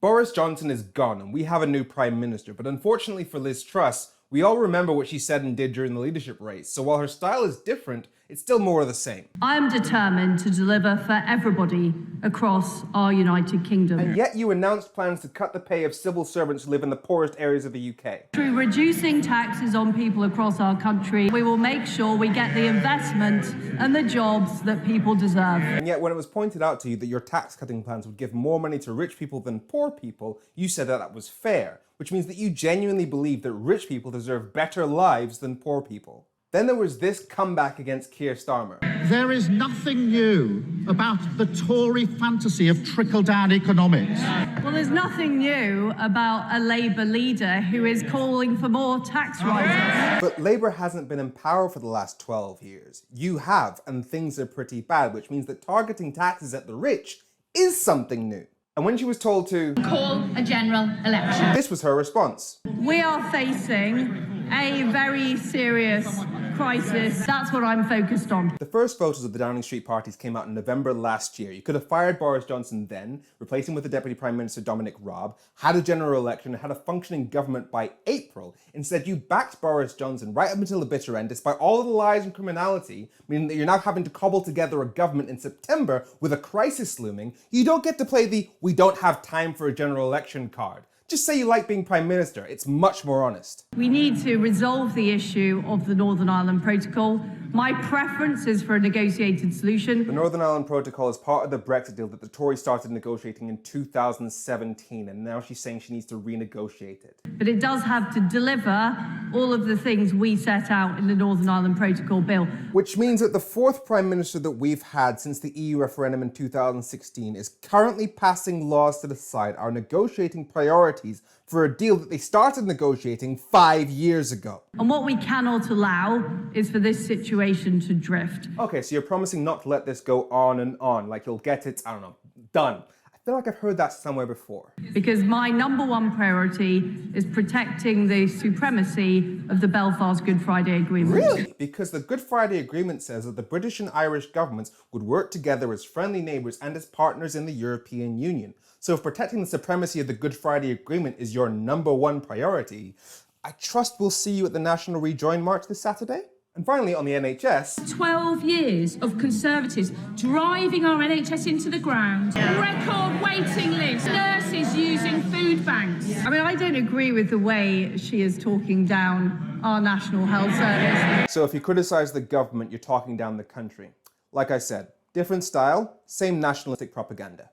Boris Johnson is gone and we have a new Prime Minister, but unfortunately for Liz Truss, we all remember what she said and did during the leadership race, so while her style is different, it's still more of the same. I'm determined to deliver for everybody across our United Kingdom. And yet you announced plans to cut the pay of civil servants who live in the poorest areas of the UK. Through reducing taxes on people across our country, we will make sure we get the investment and the jobs that people deserve. And yet when it was pointed out to you that your tax-cutting plans would give more money to rich people than poor people, you said that that was fair, which means that you genuinely believe that rich people deserve better lives than poor people. Then there was this comeback against Keir Starmer. There is nothing new about the Tory fantasy of trickle-down economics. Well, there's nothing new about a Labour leader who is calling for more tax rises. But Labour hasn't been in power for the last 12 years. You have, and things are pretty bad, which means that targeting taxes at the rich is something new. And when she was told to call a general election, this was her response. We are facing a very serious crisis. That's what I'm focused on. The first photos of the Downing Street parties came out in November last year. You could have fired Boris Johnson then, replaced him with the Deputy Prime Minister Dominic Raab, had a general election and had a functioning government by April. Instead, you backed Boris Johnson right up until the bitter end, despite all of the lies and criminality, meaning that you're now having to cobble together a government in September with a crisis looming. You don't get to play the "we don't have time for a general election" card. Just say you like being Prime Minister. It's much more honest. We need to resolve the issue of the Northern Ireland Protocol. My preference is for a negotiated solution. The Northern Ireland Protocol is part of the Brexit deal that the Tories started negotiating in 2017, and now she's saying she needs to renegotiate it. But it does have to deliver all of the things we set out in the Northern Ireland Protocol bill. Which means that the fourth Prime Minister that we've had since the EU referendum in 2016 is currently passing laws to decide our negotiating priorities for a deal that they started negotiating 5 years ago. And what we cannot allow is for this situation to drift. Okay, so you're promising not to let this go on and on, like you'll get it, I don't know, done. I feel like I've heard that somewhere before. Because my number one priority is protecting the supremacy of the Belfast Good Friday Agreement. Really? Because the Good Friday Agreement says that the British and Irish governments would work together as friendly neighbours and as partners in the European Union. So if protecting the supremacy of the Good Friday Agreement is your number one priority, I trust we'll see you at the National Rejoin March this Saturday. And finally, on the NHS... 12 years of Conservatives driving our NHS into the ground. Record waiting lists. Nurses using food banks. I mean, I don't agree with the way she is talking down our National Health Service. So if you criticise the government, you're talking down the country. Like I said, different style, same nationalistic propaganda.